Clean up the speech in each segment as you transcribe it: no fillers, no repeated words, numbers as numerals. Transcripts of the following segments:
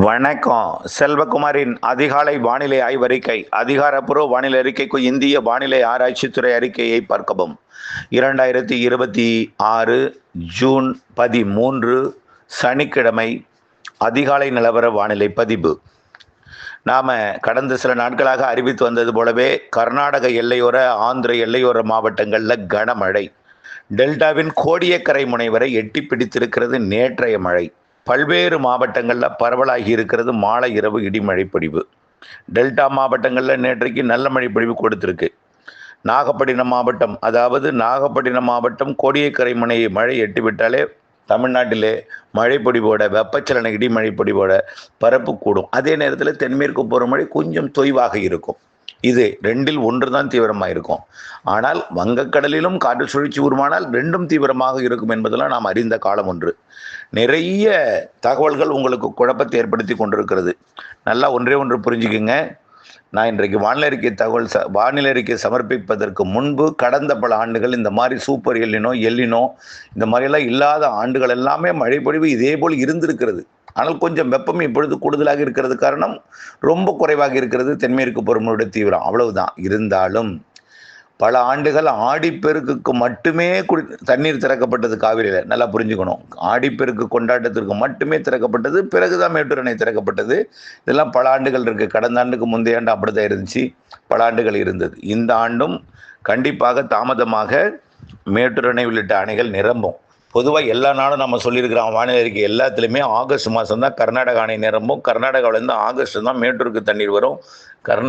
வணக்கம். செல்வகுமாரின் அதிகாலை வானிலை ஆய்வறிக்கை. அதிகாரப்பூர்வ வானிலை அறிக்கைக்கு இந்திய வானிலை ஆராய்ச்சித்துறை அறிக்கையை பார்க்கவும். 2026 ஜூன் 13 சனிக்கிழமை அதிகாலை நிலவர வானிலை பதிவு. நாம் கடந்த சில நாட்களாக அறிவித்து வந்தது போலவே கர்நாடக எல்லையோர, ஆந்திர எல்லையோர மாவட்டங்களில் கனமழை. டெல்டாவின் கோடியக்கரை முனை வரை எட்டி பிடித்திருக்கிறது நேற்றைய மழை. பல்வேறு மாவட்டங்களில் பரவலாகி இருக்கிறது மாலை இரவு இடிமழை பொழிவு. டெல்டா மாவட்டங்களில் நேற்றைக்கு நல்ல மழை பொழிவு கொடுத்துருக்கு. நாகப்பட்டினம் மாவட்டம், அதாவது நாகப்பட்டினம் மாவட்டம் கோடியக்கரை முனையை மழை எட்டிவிட்டாலே தமிழ்நாட்டிலே மழை பொழிவோட, வெப்பச்சலன இடிமழை பொழிவோட பரப்பு கூடும். அதே நேரத்தில் தென்மேற்கு பருவமழை கொஞ்சம் தொய்வாக இருக்கும். இது ரெண்டில் ஒன்று தான் தீவிரமாக இருக்கும். ஆனால் வங்கக்கடலிலும் காற்று சுழற்சி உருவானால் ரெண்டும் தீவிரமாக இருக்கும் என்பதெல்லாம் நாம் அறிந்த காலம் ஒன்று. நிறைய தகவல்கள் உங்களுக்கு குழப்பத்தை ஏற்படுத்தி கொண்டிருக்கிறது. நல்லா ஒன்றே ஒன்று புரிஞ்சுக்குங்க. நான் இன்றைக்கு வானிலை அறிக்கை சமர்ப்பிப்பதற்கு முன்பு கடந்த பல ஆண்டுகள் இந்த மாதிரி சூப்பர் எல்லினோ இந்த மாதிரியெல்லாம் இல்லாத ஆண்டுகள் எல்லாமே மழை பொழிவு இதே போல் இருந்திருக்கிறது. ஆனால் கொஞ்சம் வெப்பம் இப்பொழுது கூடுதலாக இருக்கிறது. காரணம் ரொம்ப குறைவாக இருக்கிறது தென்மேற்கு பருவமழையுடைய தீவிரம், அவ்வளவுதான். இருந்தாலும் பல ஆண்டுகள் ஆடிப்பெருக்குக்கு மட்டுமே தண்ணீர் திறக்கப்பட்டது காவிரியில். நல்லா புரிஞ்சுக்கணும். ஆடிப்பெருக்கு கொண்டாட்டத்திற்கு மட்டுமே திறக்கப்பட்டது, பிறகுதான் மேட்டூர் அணை திறக்கப்பட்டது. இதெல்லாம் பல ஆண்டுகள் இருக்குது. கடந்த ஆண்டுக்கு முந்தைய ஆண்டு அப்படிதான் இருந்துச்சு, பல ஆண்டுகள் இருந்தது. இந்த ஆண்டும் கண்டிப்பாக தாமதமாக மேட்டூர் அணை உள்ளிட்ட அணைகள் நிரம்பும். பொதுவாக எல்லா நாளும் நம்ம சொல்லியிருக்கிறோம் வானிலை அறிக்கை எல்லாத்துலேயுமே ஆகஸ்ட் மாதம் தான் கர்நாடகா அணை நிரம்பும். கர்நாடகாவிலேருந்து ஆகஸ்ட் தான் மேட்டூருக்கு தண்ணீர் வரும்.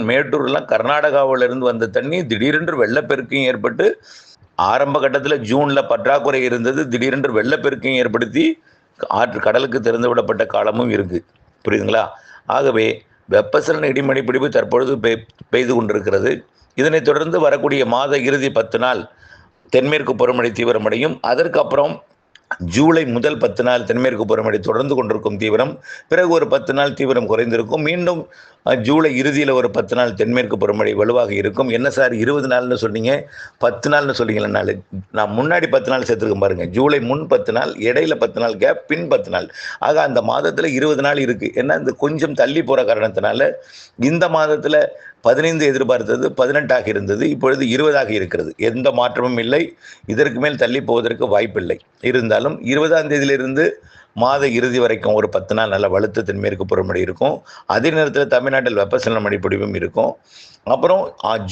மேட்டூர்லாம் கர்நாடகாவிலிருந்து வந்த தண்ணி திடீரென்று வெள்ளப்பெருக்கையும் ஏற்பட்டு, ஆரம்ப கட்டத்தில் ஜூனில் பற்றாக்குறை இருந்தது, திடீரென்று வெள்ளப்பெருக்கையும் ஏற்படுத்தி கடலுக்கு திறந்து விடப்பட்ட காலமும் இருக்குது. புரியுதுங்களா? ஆகவே வெப்பசலன இடிமழை பிடிப்பு தற்பொழுது பெய்து கொண்டிருக்கிறது. இதனைத் தொடர்ந்து வரக்கூடிய மாத இறுதி 10 நாள் தென்மேற்கு பருவமழை தீவிரமடையும். அதற்கப்புறம் ஜூலை முதல் 10 நாள் தென்மேற்கு பருவமழை தொடர்ந்து கொண்டிருக்கும் தீவிரம். பிறகு ஒரு 10 நாள் தீவிரம் குறைந்திருக்கும். மீண்டும் ஜூலை இறுதியில் ஒரு 10 நாள் தென்மேற்கு பருவமழை வலுவாக இருக்கும். என்ன சார் 20 நாள்னு சொன்னீங்க, 10 நாள்னு சொன்னீங்களா? நான் முன்னாடி 10 நாள் சேர்த்துருக்கேன் பாருங்க. ஜூலை முன் 10 நாள், இடையில 10 நாள் கேப், பின் 10 நாள். ஆக அந்த மாதத்தில் 20 நாள் இருக்குது. ஏன்னா இந்த கொஞ்சம் தள்ளி போகிற காரணத்தினால இந்த மாதத்தில் 15 எதிர்பார்த்தது 18 இருந்தது, இப்பொழுது 20 இருக்கிறது. எந்த மாற்றமும் இல்லை. இதற்கு மேல் தள்ளி போவதற்கு வாய்ப்பில்லை. இருந்தாலும் 20ஆம் தேதியிலிருந்து மாத இறுதி வரைக்கும் ஒரு 10 நாள் நல்ல வலுத்த தென்மேற்கு பருவமழை இருக்கும். அதே நேரத்தில் தமிழ்நாட்டில் வெப்பசலன மழை பொழிவும் இருக்கும். அப்புறம்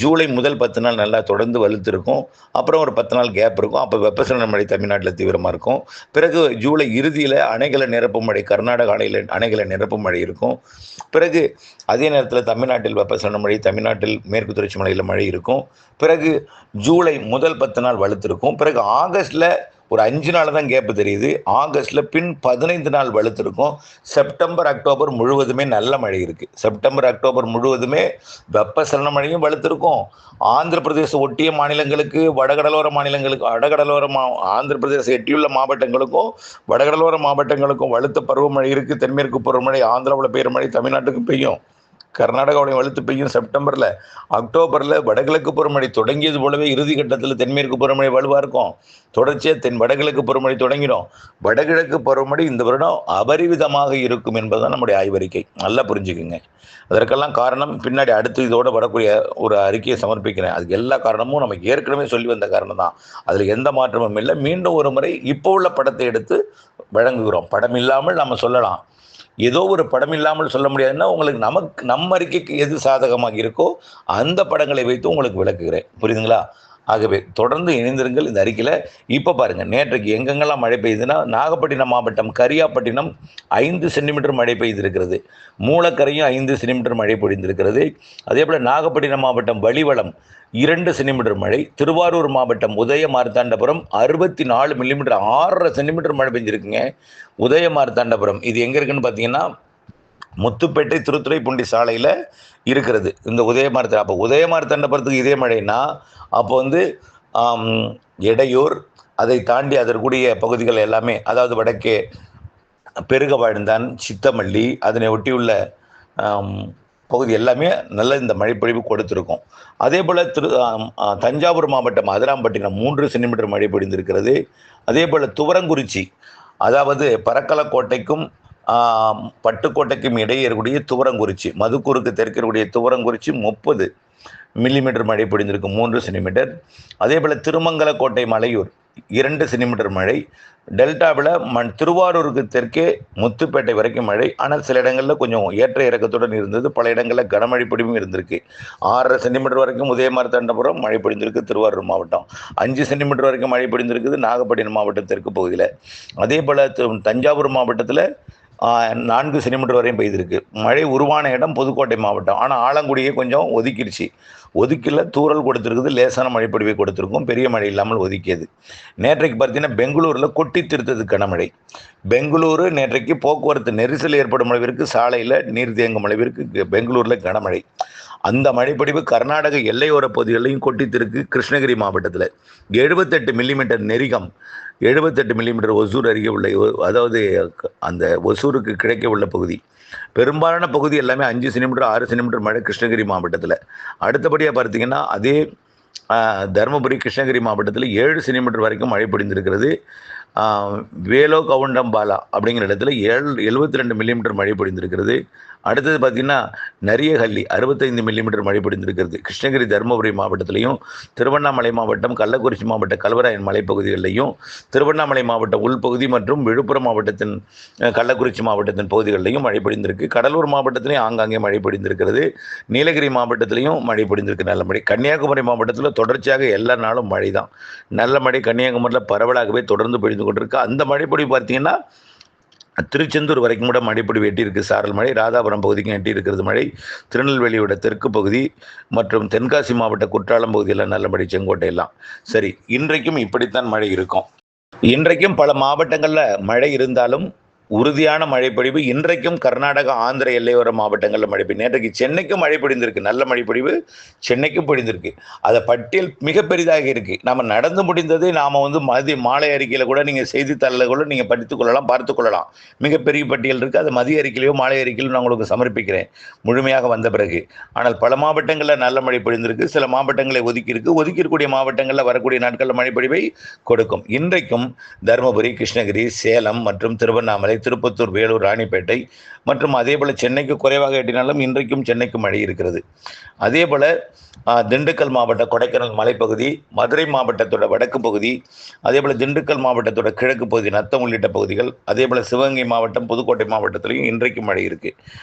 ஜூலை முதல் 10 நாள் நல்லா தொடர்ந்து வலுத்து இருக்கும். அப்புறம் ஒரு 10 நாள் கேப் இருக்கும். அப்போ வெப்பசலன மழை தமிழ்நாட்டில் தீவிரமாக இருக்கும். பிறகு ஜூலை இறுதியில் அணைகளை நிரப்பும் மழை, கர்நாடக அணைகளை நிரப்பும் மழை இருக்கும். பிறகு அதே நேரத்தில் தமிழ்நாட்டில் வெப்பசலன மழை, தமிழ்நாட்டில் மேற்கு தொடர்ச்சி மலையில் மழை இருக்கும். பிறகு ஜூலை முதல் 10 நாள் வலுத்திருக்கும். பிறகு ஆகஸ்டில் ஒரு 5 நாள் தான் கேப்பு தெரியுது. ஆகஸ்டில் பின் 15 நாள் வலுத்திருக்கும். செப்டம்பர் அக்டோபர் முழுவதுமே நல்ல மழை இருக்குது. செப்டம்பர் அக்டோபர் முழுவதுமே வெப்பசலன மழையும் வலுத்திருக்கும். ஆந்திர பிரதேச ஒட்டிய மாநிலங்களுக்கு, ஆந்திர பிரதேச எட்டியுள்ள மாவட்டங்களுக்கும் வடகடலோர மாவட்டங்களுக்கும் வலுத்த பருவமழை இருக்குது. தென்மேற்கு பருவமழை ஆந்திராவில் பெய்கிற மழை தமிழ்நாட்டுக்கு பெய்யும். கர்நாடகாவுடைய வலுத்து பெய்யும் செப்டம்பரில். அக்டோபரில் வடகிழக்கு பருவமழை தொடங்கியது போலவே இறுதி கட்டத்தில் தென்மேற்கு பருவமழை வலுவாக இருக்கும். தொடர்ச்சியாக வடகிழக்கு பருவமழை தொடங்கிடும். வடகிழக்கு பருவமழை இந்த வருடம் அபரிவிதமாக இருக்கும் என்பதுதான் நம்முடைய ஆய்வறிக்கை. நல்லா புரிஞ்சுக்குங்க. அதற்கெல்லாம் காரணம் பின்னாடி அடுத்து இதோடு வரக்கூடிய ஒரு அறிக்கையை சமர்ப்பிக்கிறேன். அதுக்கு எல்லா காரணமும் நம்ம ஏற்கனவே சொல்லி வந்த காரணம் தான். அதில் எந்த மாற்றமும் இல்லை. மீண்டும் ஒரு முறை இப்போ உள்ள படத்தை எடுத்து வழங்குகிறோம். படம் இல்லாமல் நம்ம சொல்லலாம், ஏதோ ஒரு படம் இல்லாமல் சொல்ல முடியாதுன்னா உங்களுக்கு நம்ம அறிக்கைக்கு எது சாதகமாக இருக்கோ அந்த படங்களை வைத்து உங்களுக்கு விளக்குகிறேன். புரியுதுங்களா? ஆகவே தொடர்ந்து இணைந்திருங்கள் இந்த அறிக்கையில். இப்போ பாருங்கள், நேற்றைக்கு எங்கெங்கெல்லாம் மழை பெய்யுதுன்னா, நாகப்பட்டினம் மாவட்டம் கரியாப்பட்டினம் 5 சென்டிமீட்டர் மழை பெய்திருக்கிறது. மூலக்கரையும் 5 சென்டிமீட்டர் மழை பொழிந்திருக்கிறது. அதே போல் நாகப்பட்டினம் மாவட்டம் வலிவலம் 2 சென்டிமீட்டர் மழை. திருவாரூர் மாவட்டம் உதய மார்த்தாண்டபுரம் 64 மில்லிமீட்டர், 6.5 சென்டிமீட்டர் மழை பெஞ்சிருக்குங்க. உதய மார்த்தாண்டபுரம் இது எங்கே இருக்குன்னு பார்த்தீங்கன்னா, முத்துப்பேட்டை திருத்துறைப்பூண்டி சாலையில் இருக்கிறது இந்த உதயமார்த்தாண்ட. அப்போ உதயமார்த்தாண்டபுரத்துக்கு இதே மழைன்னா அப்போ எடையூர், அதை தாண்டி அதற்குரிய பகுதிகள் எல்லாமே, அதாவது வடக்கே பெருக வாழ்ந்தான், சித்தமல்லி, அதனை ஒட்டியுள்ள பகுதி எல்லாமே நல்ல இந்த மழைப்பொழிவு கொடுத்துருக்கும். அதே போல் தஞ்சாவூர் மாவட்டம் அதிராம்பட்டினம் 3 சென்டிமீட்டர் மழை பொழிந்திருக்கிறது. அதே போல் துவரங்குறிச்சி, அதாவது பரக்கலக்கோட்டைக்கும் பட்டுக்கோட்டைக்கும் இடையே இருக்கக்கூடிய துவரங்குறிச்சி, மதுக்கூருக்கு தெற்கு இருக்கக்கூடிய துவரங்குறிச்சி 30 மில்லிமீட்டர் மழை பொழிந்திருக்கு, 3 சென்டிமீட்டர். அதே போல் திருமங்கலக்கோட்டை மலையூர் 2 சென்டிமீட்டர் மழை. டெல்டாவில் திருவாரூருக்கு தெற்கே முத்துப்பேட்டை வரைக்கும் மழை. ஆனால் சில இடங்களில் கொஞ்சம் ஏற்ற இறக்கத்துடன் இருந்தது. பல இடங்களில் கனமழை பொழிவும் இருந்திருக்கு. 6.5 சென்டிமீட்டர் வரைக்கும் உதயமார்த்தாண்டபுரம் மழை பொழிந்திருக்கு திருவாரூர் மாவட்டம். 5 சென்டிமீட்டர் வரைக்கும் மழை பொழிந்திருக்குது நாகப்பட்டினம் மாவட்டம் தெற்கு பகுதியில். அதே போல் தஞ்சாவூர் மாவட்டத்தில் 4 சென்டிமீட்டர் வரையும் பெய்திருக்கு. மழை உருவான இடம் புதுக்கோட்டை மாவட்டம். ஆனால் ஆலங்குடியே கொஞ்சம் ஒதுக்கிடுச்சு. ஒதுக்கில தூறல் கொடுத்துருக்குது, லேசான மழைப்பொழிவை கொடுத்துருக்கும், பெரிய மழை இல்லாமல் ஒதுக்கியது. நேற்றைக்கு பார்த்தீங்கன்னா பெங்களூரில் கொட்டி திருத்தது கனமழை. பெங்களூரு நேற்றைக்கு போக்குவரத்து நெரிசல் ஏற்படும் அளவிற்கு, சாலையில் நீர் தேங்கும் அளவிற்கு பெங்களூரில் கனமழை. அந்த மழைப்பொழிவு கர்நாடக எல்லையோர பகுதிகளையும் கொட்டித்திருக்கு. கிருஷ்ணகிரி மாவட்டத்தில் 78 மில்லிமீட்டர் நெரிகம், 78 மில்லிமீட்டர் ஒசூர் அருகே உள்ள, அதாவது அந்த ஒசூருக்கு கிடைக்க உள்ள பகுதி. பெரும்பாலான பகுதி எல்லாமே 5 சென்டிமீட்டர் 6 சென்டிமீட்டர் மழை கிருஷ்ணகிரி மாவட்டத்தில். அடுத்தபடியாக பார்த்தீங்கன்னா அதே தருமபுரி கிருஷ்ணகிரி மாவட்டத்தில் 7 சென்டிமீட்டர் வரைக்கும் மழை பொழிந்திருக்கிறது. வேலோ கவுண்டம்பாலா அப்படிங்கிற இடத்துல 72 மில்லிமீட்டர் மழை பொழிந்திருக்கிறது. அடுத்தது பார்த்திங்கன்னா நரியஹள்ளி 65 மில்லிமீட்டர் மழை பொழிந்திருக்கிறது. கிருஷ்ணகிரி தருமபுரி மாவட்டத்திலையும், திருவண்ணாமலை மாவட்டம் கள்ளக்குறிச்சி மாவட்ட கல்வராயன் மலைப்பகுதிகளிலையும், திருவண்ணாமலை மாவட்ட உள்பகுதி மற்றும் விழுப்புரம் மாவட்டத்தின் கள்ளக்குறிச்சி மாவட்டத்தின் பகுதிகளிலையும் மழை பொழிந்திருக்கு. கடலூர் மாவட்டத்திலையும் ஆங்காங்கே மழை பொழிந்திருக்கிறது. நீலகிரி மாவட்டத்திலையும் மழை பொழிந்திருக்கு, நல்ல மழை. கன்னியாகுமரி மாவட்டத்தில் தொடர்ச்சியாக எல்லா நாளும் மழை தான், நல்ல மழை. கன்னியாகுமரியில் பரவலாகவே தொடர்ந்து பொழிந்து கொண்டிருக்கு. அந்த மழைப்பொழிவு பார்த்தீங்கன்னா திருச்செந்தூர் வரைக்கும் கூட மழைப்பொழிவு எட்டியிருக்கு, சாரல் மழை. ராதாபுரம் பகுதிக்கும் எட்டியிருக்கிறது மழை. திருநெல்வேலியோட தெற்கு பகுதி மற்றும் தென்காசி மாவட்ட குற்றாலம் பகுதியெல்லாம் நல்ல மழை, செங்கோட்டையெல்லாம். சரி, இன்றைக்கும் இப்படித்தான் மழை இருக்கும். இன்றைக்கும் பல மாவட்டங்களில் மழை இருந்தாலும் உறுதியான மழைப்பொழிவு இன்றைக்கும் கர்நாடகா ஆந்திர எல்லையோர மாவட்டங்களில் மழை பெய்யும். நேற்றைக்கு சென்னைக்கும் மழை பொழிந்திருக்கு, நல்ல மழைப்பொழிவு சென்னைக்கும் பொழிந்திருக்கு. அதை பட்டியல் மிக பெரிதாக இருக்குது. நம்ம நடந்து முடிந்ததை நாம் மாலை அறிக்கையில் கூட நீங்கள் செய்தித்தாளில் கூட நீங்கள் படித்துக்கொள்ளலாம், பார்த்துக்கொள்ளலாம். மிகப்பெரிய பட்டியல் இருக்குது. அது மதிய அறிக்கையிலையோ மாலை அறிக்கையிலோ நான் உங்களுக்கு சமர்ப்பிக்கிறேன் முழுமையாக வந்த பிறகு. ஆனால் பல மாவட்டங்களில் நல்ல மழை பொழிந்திருக்கு, சில மாவட்டங்களை ஒதுக்கியிருக்கக்கூடிய மாவட்டங்களில் வரக்கூடிய நாட்களில் மழைப்பொழிவை கொடுக்கும். இன்றைக்கும் தருமபுரி, கிருஷ்ணகிரி, சேலம் மற்றும் திருவண்ணாமலை, திருப்பத்தூர், வேலூர், ராணிப்பேட்டை மற்றும் அதே போல சென்னைக்கு குறைவாக எட்டினாலும் இன்றைக்கும் சென்னைக்கு மழை இருக்கிறது. அதே போல திண்டுக்கல் மாவட்ட கொடைக்கானல் மலைப்பகுதி, மதுரை மாவட்டத்தோட வடக்கு பகுதி, அதே போல திண்டுக்கல் மாவட்டத்தோட கிழக்கு பகுதி, நத்தம் உள்ளிட்ட பகுதிகள், அதே போல சிவகங்கை மாவட்டம், புதுக்கோட்டை மாவட்டத்திலையும் இன்றைக்கு மழை இருக்கு.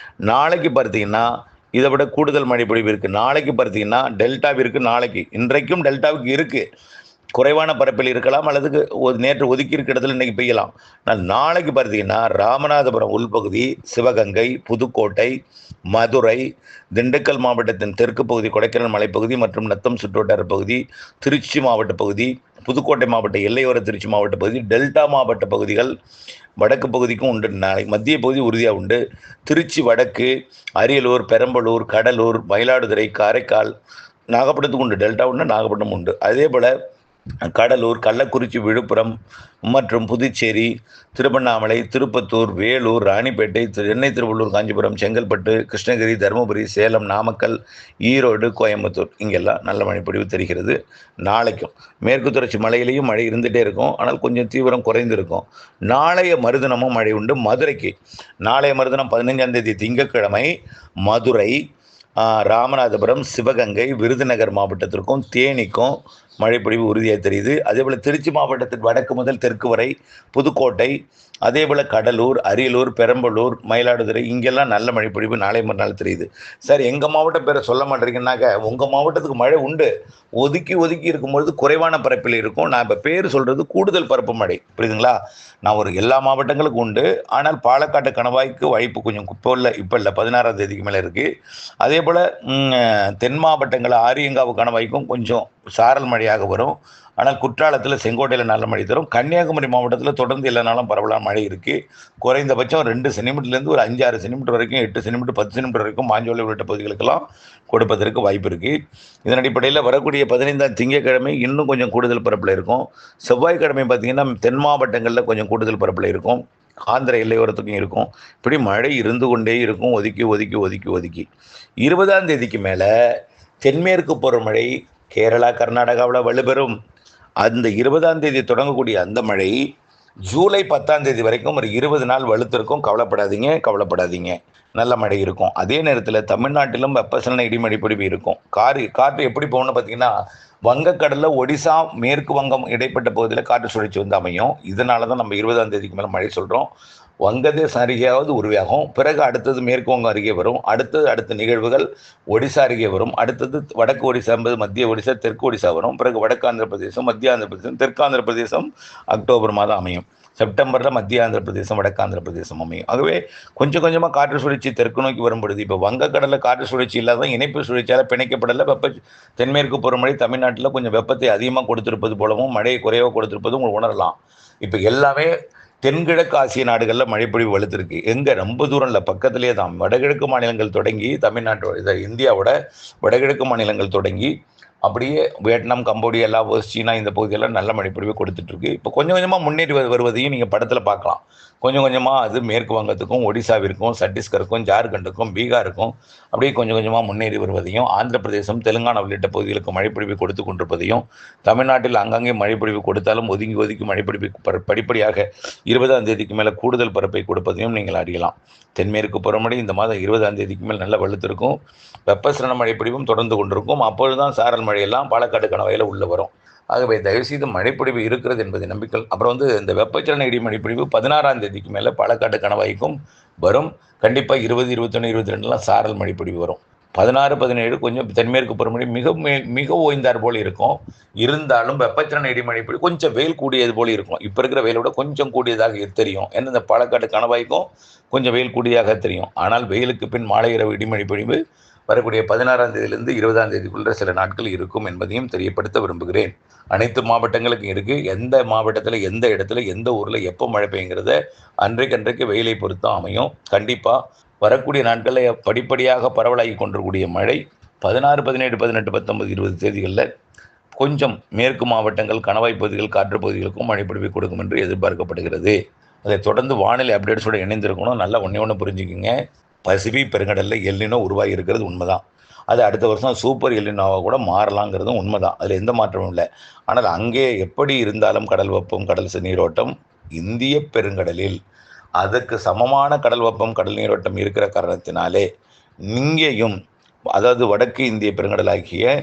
நாளைக்கு பார்த்தீங்கன்னா இதை விட கூடுதல் மழை பொழிவு இருக்கு. நாளைக்கு பார்த்தீங்கன்னா டெல்டாவிற்கு, நாளைக்கு இன்றைக்கும் டெல்டாவுக்கு இருக்கு, குறைவான பரப்பில் இருக்கலாம், அல்லது நேற்று ஒதுக்கி இருக்கிற இடத்துல இன்னைக்கு பெய்யலாம். ஆனால் நாளைக்கு பார்த்தீங்கன்னா ராமநாதபுரம் உள்பகுதி, சிவகங்கை, புதுக்கோட்டை, மதுரை, திண்டுக்கல் மாவட்டத்தின் தெற்கு பகுதி, கொடைக்கானல் மலைப்பகுதி மற்றும் நத்தம் சுற்றுவட்டார பகுதி, திருச்சி மாவட்ட பகுதி, புதுக்கோட்டை மாவட்ட எல்லையோர திருச்சி மாவட்ட பகுதி, டெல்டா மாவட்ட பகுதிகள், வடக்கு பகுதிக்கும் உண்டு. நாளை மத்திய பகுதி உறுதியாக உண்டு. திருச்சி வடக்கு, அரியலூர், பெரம்பலூர், கடலூர், மயிலாடுதுறை, காரைக்கால், நாகப்பட்டினத்துக்கு உண்டு, டெல்டா உண்டு, நாகப்பட்டினம் உண்டு. அதே போல் கடலூர், கள்ளக்குறிச்சி, விழுப்புரம் மற்றும் புதுச்சேரி, திருவண்ணாமலை, திருப்பத்தூர், வேலூர், ராணிப்பேட்டை, சென்னை, திருவள்ளூர், காஞ்சிபுரம், செங்கல்பட்டு, கிருஷ்ணகிரி, தருமபுரி, சேலம், நாமக்கல், ஈரோடு, கோயம்புத்தூர் இங்கெல்லாம் நல்ல மழைப்பொழிவு தெரிகிறது. நாளைக்கும் மேற்கு தொடர்ச்சி மலையிலையும் மழை இருந்துகிட்டே இருக்கும், ஆனால் கொஞ்சம் தீவிரம் குறைந்திருக்கும். நாளைய மறுதினமும் மழை உண்டு. மதுரைக்கு நாளைய மறுதினம் 15ஆம் தேதி திங்கட்கிழமை மதுரை, ராமநாதபுரம், சிவகங்கை, விருதுநகர் மாவட்டத்திற்கும் தேனிக்கும் மழைப்பொழிவு உறுதியாக தெரியுது. அதேபோல் திருச்சி மாவட்டத்தின் வடக்கு முதல் தெற்கு வரை, புதுக்கோட்டை, அதேபோல் கடலூர், அரியலூர், பெரம்பலூர், மயிலாடுதுறை இங்கெல்லாம் நல்ல மழைப்பொழிவு நாளை மறுநாள் தெரியுது. சார் எங்கள் மாவட்டம் பேரை சொல்ல மாட்டேறீங்கன்னாக்க, உங்கள் மாவட்டத்துக்கு மழை உண்டு, ஒதுக்கி இருக்கும்பொழுது குறைவான பரப்பில் இருக்கும். நான் இப்போ பேர் சொல்கிறது கூடுதல் பரப்பு மழை, புரியுதுங்களா? நான் ஒரு எல்லா மாவட்டங்களுக்கும் உண்டு. ஆனால் பாலக்காட்டு கணவாய்க்கு வாய்ப்பு கொஞ்சம் இப்போ இல்லை 16ஆம் தேதிக்கு மேலே இருக்குது. அதே போல் தென் மாவட்டங்கள் ஆரியங்காவு கணவாய்க்கும் கொஞ்சம் சாரல் மழையாக வரும். ஆனால் குற்றாலத்தில், செங்கோட்டையில் நல்ல மழை தரும். கன்னியாகுமரி மாவட்டத்தில் தொடர்ந்து எல்லா நாளும் பரவலாக மழை இருக்குது. குறைந்தபட்சம் 2 சென்டிமீட்டர்லேருந்து ஒரு 5-6 சென்டிமீட்டர் வரைக்கும், 8 சென்டிமீட்டர் 10 சென்டிமீட்டர் வரைக்கும் மாஞ்சோலை உள்ளிட்ட பகுதிகளுக்கெல்லாம் கொடுப்பதற்கு வாய்ப்பு இருக்குது. இதன் அடிப்படையில் வரக்கூடிய 15ஆம் திங்கட்கிழமை இன்னும் கொஞ்சம் கூடுதல் பரப்பில் இருக்கும். செவ்வாய்க்கிழமை பார்த்திங்கன்னா தென் மாவட்டங்களில் கொஞ்சம் கூடுதல் பரப்பில் இருக்கும், ஆந்திர எல்லையோரத்துக்கும் இருக்கும். இப்படி மழை இருந்து கொண்டே இருக்கும், ஒதுக்கி. 20ஆம் தேதிக்கு மேலே தென்மேற்கு பருவமழை கேரளா, கர்நாடகாவில் வலுப்பெறும். அந்த 20ஆம் தேதி தொடங்கக்கூடிய அந்த மழை ஜூலை 10ஆம் தேதி வரைக்கும் ஒரு 20 நாள் வலுத்திருக்கும். கவலைப்படாதீங்க. நல்ல மழை இருக்கும். அதே நேரத்தில் தமிழ்நாட்டிலும் வெப்பசலன இடிமழை பொழிவு இருக்கும். காற்று எப்படி போகணும்னு பார்த்தீங்கன்னா, வங்கக்கடலில் ஒடிசா, மேற்கு வங்கம் இடைப்பட்ட பகுதியில் காற்று சுழற்சி வந்து அமையும். இதனால தான் நம்ம 20ஆம் தேதிக்கு மேலே மழை சொல்கிறோம். வங்கதேசம் அருகேயாவது உருவாகும். பிறகு அடுத்தது மேற்கு வங்கம் அருகே வரும். அடுத்த நிகழ்வுகள் ஒடிசா அருகே வரும். அடுத்தது வடக்கு ஒடிசா என்பது மத்திய ஒடிசா, தெற்கு ஒடிசா வரும். பிறகு வடக்கு ஆந்திர பிரதேசம், மத்திய ஆந்திர பிரதேசம், தெற்கு ஆந்திர பிரதேசம் அக்டோபர் மாதம் அமையும். செப்டம்பரில் மத்திய ஆந்திர பிரதேசம், வடக்கு ஆந்திர பிரதேசம் அமையும். ஆகவே கொஞ்சம் கொஞ்சமாக காற்று சுழற்சி தெற்கு நோக்கி வரும்பொழுது இப்போ வங்கக்கடலில் காற்று சுழற்சி இல்லாத இணைப்பு சுழற்சியால் பிணைக்கப்படலை தென்மேற்கு பருவமழை தமிழ்நாட்டில் கொஞ்சம் வெப்பத்தை அதிகமாக கொடுத்திருப்பது போலவும் மழையை குறைவாக கொடுத்திருப்பதும் உங்களுக்கு உணரலாம். இப்போ எல்லாமே தென்கிழக்கு ஆசிய நாடுகளில் மழைப்பொழிவு வலுத்திருக்கு. எங்கே ரொம்ப தூரம் இல்லை, பக்கத்திலே தான். வடகிழக்கு மாநிலங்கள் தொடங்கி தமிழ்நாட்டோட இந்தியாவோட வடகிழக்கு மாநிலங்கள் தொடங்கி அப்படியே வியட்நாம், கம்போடியா, லாவோஸ், சீனா இந்த பகுதியெல்லாம் நல்ல மழைப்பொழிவு கொடுத்துட்ருக்கு. இப்போ கொஞ்சம் கொஞ்சமாக முன்னேறி வருவதையும் நீங்கள் படத்தில் பார்க்கலாம். கொஞ்சம் கொஞ்சமாக அது மேற்கு வங்கத்துக்கும், ஒடிசாவிற்கும், சத்தீஸ்கருக்கும், ஜார்க்கண்டுக்கும், பீகாருக்கும் அப்படியே கொஞ்சம் கொஞ்சமாக முன்னேறி வருவதையும், ஆந்திர பிரதேசம், தெலுங்கானா உள்ளிட்ட பகுதிகளுக்கு மழைப்பொழிவு கொடுத்து கொண்டிருப்பதையும், தமிழ்நாட்டில் அங்கங்கே மழைப்பொழிவு கொடுத்தாலும் ஒதுக்கி மழைப்பொழிவு படிப்படியாக 20ஆம் தேதிக்கு மேலே கூடுதல் பரப்பை கொடுப்பதையும் நீங்கள் அறியலாம். தென்மேற்கு பருவமழை இந்த மாதம் 20ஆம் தேதிக்கு மேல் நல்ல வலுத்திருக்கும். வெப்பசலன மழைப்பொழிவும் தொடர்ந்து கொண்டிருக்கும். அப்பொழுதுதான் சாரல் மழையெல்லாம் பாலக்காடு கணவாயில் உள்ள வரும். ஆகவே தயவுசெய்து மழைப்பொழிவு இருக்கிறது என்பதை நம்பிக்கை. அப்புறம் வந்து இந்த வெப்பச்சலன இடிமழைப்பொழிவு 16ஆம் தேதிக்கு மேலே பாலக்காடு கணவாய்க்கும் வரும். கண்டிப்பாக 20, 21, 22 சாரல் மழைப்பொழிவு வரும். 16, 17 கொஞ்சம் தென்மேற்கு பருவமழை மிக ஓய்ந்தார் போல் இருக்கும். இருந்தாலும் வெப்பச்சலன இடிமழைப்பொழிவு கொஞ்சம் வெயில் கூடியது போல் இருக்கும். இப்போ இருக்கிற வெயிலோட கொஞ்சம் கூடியதாக தெரியும். ஏன்னா இந்த பாலக்காடு கணவாய்க்கும் கொஞ்சம் வெயில் கூடியதாக தெரியும். ஆனால் வெயிலுக்கு பின் மாலை இரவு இடிமழைப்பொழிவு வரக்கூடிய 16ஆம் தேதியிலிருந்து 20ஆம் தேதிக்குள்ள சில நாட்கள் இருக்கும் என்பதையும் தெரியப்படுத்த விரும்புகிறேன். அனைத்து மாவட்டங்களுக்கும் இருக்குது. எந்த மாவட்டத்தில், எந்த இடத்துல, எந்த ஊரில் எப்போ மழை பெய்யுங்கிறத அன்றைக்கு வெயிலை பொறுத்தும் அமையும். கண்டிப்பாக வரக்கூடிய நாட்களில் படிப்படியாக பரவலாகி கொண்டிருக்கூடிய மழை 16, 17, 18, 19, 20 தேதிகளில் கொஞ்சம் மேற்கு மாவட்டங்கள், கணவாய் பகுதிகள், காற்று பகுதிகளுக்கும் மழைப்பொழிவை கொடுக்கும் என்று எதிர்பார்க்கப்படுகிறது. அதை தொடர்ந்து வானிலை அப்டேட்ஸோடு இணைந்திருக்கணும். நல்லா ஒன்று புரிஞ்சுக்கிங்க. பசிபிக் பெருங்கடலில் எல்லினோ உருவாகி இருக்கிறது உண்மைதான். அது அடுத்த வருஷம் சூப்பர் எல்லினோவாக கூட மாறலாங்கிறதும் உண்மைதான். அதில் எந்த மாற்றமும் இல்லை. ஆனால் அங்கே எப்படி இருந்தாலும் கடல் வெப்பம், கடல் நீரோட்டம் இந்திய பெருங்கடலில் அதுக்கு சமமான கடல் வெப்பம், கடல் நீரோட்டம் இருக்கிற காரணத்தினாலே இங்கேயும், அதாவது வடக்கு இந்திய பெருங்கடலாகிய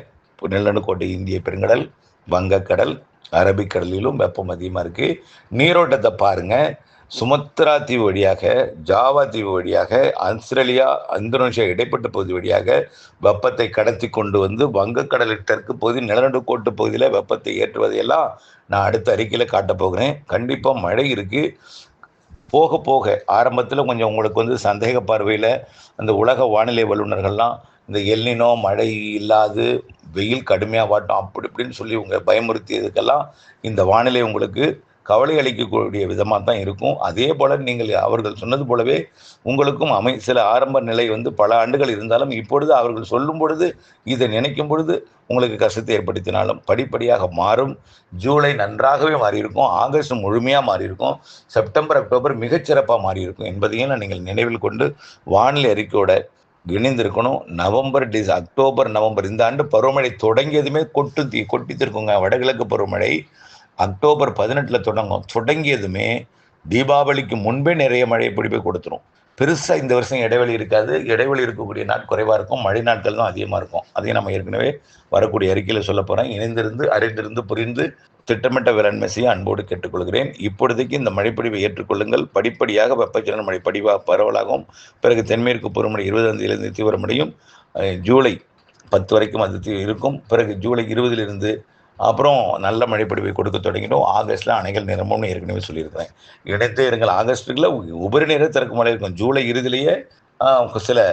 நிலநடுக்கோட்டை இந்திய பெருங்கடல், வங்கக்கடல், அரபிக்கடலிலும் வெப்பம் அதிகமாக இருக்குது. நீரோட்டத்தை பாருங்கள். சுமத்ரா தீவு வழியாக, ஜாவா தீவு வழியாக, ஆஸ்திரேலியா, இந்தோனேஷியா இடைப்பட்ட பகுதி வழியாக வெப்பத்தை கடத்தி கொண்டு வந்து வங்கக்கடலில் தெற்கு பகுதி, நிலநடுக்கோட்டு பகுதியில் வெப்பத்தை ஏற்றுவதையெல்லாம் நான் அடுத்த அறிக்கையில் காட்டப் போகிறேன். கண்டிப்பாக மழை இருக்குது. போக போக ஆரம்பத்தில் கொஞ்சம் உங்களுக்கு வந்து சந்தேக பார்வையில் அந்த உலக வானிலை வல்லுநர்கள்லாம் இந்த எல்னினோ மழை இல்லாது வெயில் கடுமையாக வாட்டும் அப்படி இப்படின்னு சொல்லி உங்கள் பயமுறுத்தியதுக்கெல்லாம் இந்த வானிலை உங்களுக்கு கவலை அளிக்கக்கூடிய விதமாக தான் இருக்கும். அதே போல் நீங்கள் அவர்கள் சொன்னது போலவே உங்களுக்கும் சில ஆரம்ப நிலை வந்து பல ஆண்டுகள் இருந்தாலும் இப்பொழுது அவர்கள் சொல்லும் பொழுது, இதை நினைக்கும் பொழுது உங்களுக்கு கஷ்டத்தை ஏற்படுத்தினாலும் படிப்படியாக மாறும். ஜூலை நன்றாகவே மாறியிருக்கும். ஆகஸ்ட் முழுமையாக மாறியிருக்கும். செப்டம்பர், அக்டோபர் மிகச்சிறப்பாக மாறியிருக்கும் என்பதையும் நீங்கள் நினைவில் கொண்டு வானிலை அறிக்கையோட இணைந்திருக்கணும். அக்டோபர், நவம்பர் இந்த ஆண்டு பருவமழை தொடங்கியதுமே கொட்டித்திருக்குங்க. வடகிழக்கு பருவமழை அக்டோபர் 18 தொடங்கியதுமே தீபாவளிக்கு முன்பே நிறைய மழை பிடிப்பை கொடுத்துரும். பெருசாக இந்த வருஷம் இடைவெளி இருக்காது. இடைவெளி இருக்கக்கூடிய நாள் குறைவாக இருக்கும். மழை நாட்கள் தான் அதிகமாக இருக்கும். அதையும் நம்ம ஏற்கனவே வரக்கூடிய அறிக்கையில் சொல்ல போகிறேன். இணைந்திருந்து, அறிந்திருந்து, புரிந்து திட்டமிட்ட வேளாண்மை செய்ய அன்போடு கேட்டுக்கொள்கிறேன். இப்பொழுதைக்கு இந்த மழைப்பொழிவை ஏற்றுக்கொள்ளுங்கள். படிப்படியாக வெப்பச்சலன மழை பரவலாகும். பிறகு தென்மேற்கு பருவமழை 20ஆம் தேதியிலிருந்து தீவிரமடையும். ஜூலை 10 வரைக்கும் அது இருக்கும். பிறகு ஜூலை 20 அப்புறம் நல்ல மழைப்பொழிவை கொடுக்க தொடங்கிடும். ஆகஸ்ட்டில் அணைகள் நிரம்பும்னு ஏற்கனவே சொல்லியிருக்கிறேன். இணைத்தே இருங்கள். ஆகஸ்ட்டுக்குள்ள உபரி நீரை திறக்கும் மழை இருக்கும். ஜூலை இறுதியிலேயே சில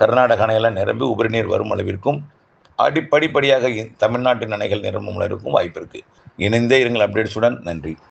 கர்நாடக அணையெல்லாம் நிரம்பி உபரி நீர் வரும் அளவிற்கும் படிப்படியாக தமிழ்நாட்டின் அணைகள் நிரம்பும் அளவிற்கும் வாய்ப்பு இருக்குது. இணைந்தே இருங்கள் அப்டேட்ஸுடன். நன்றி.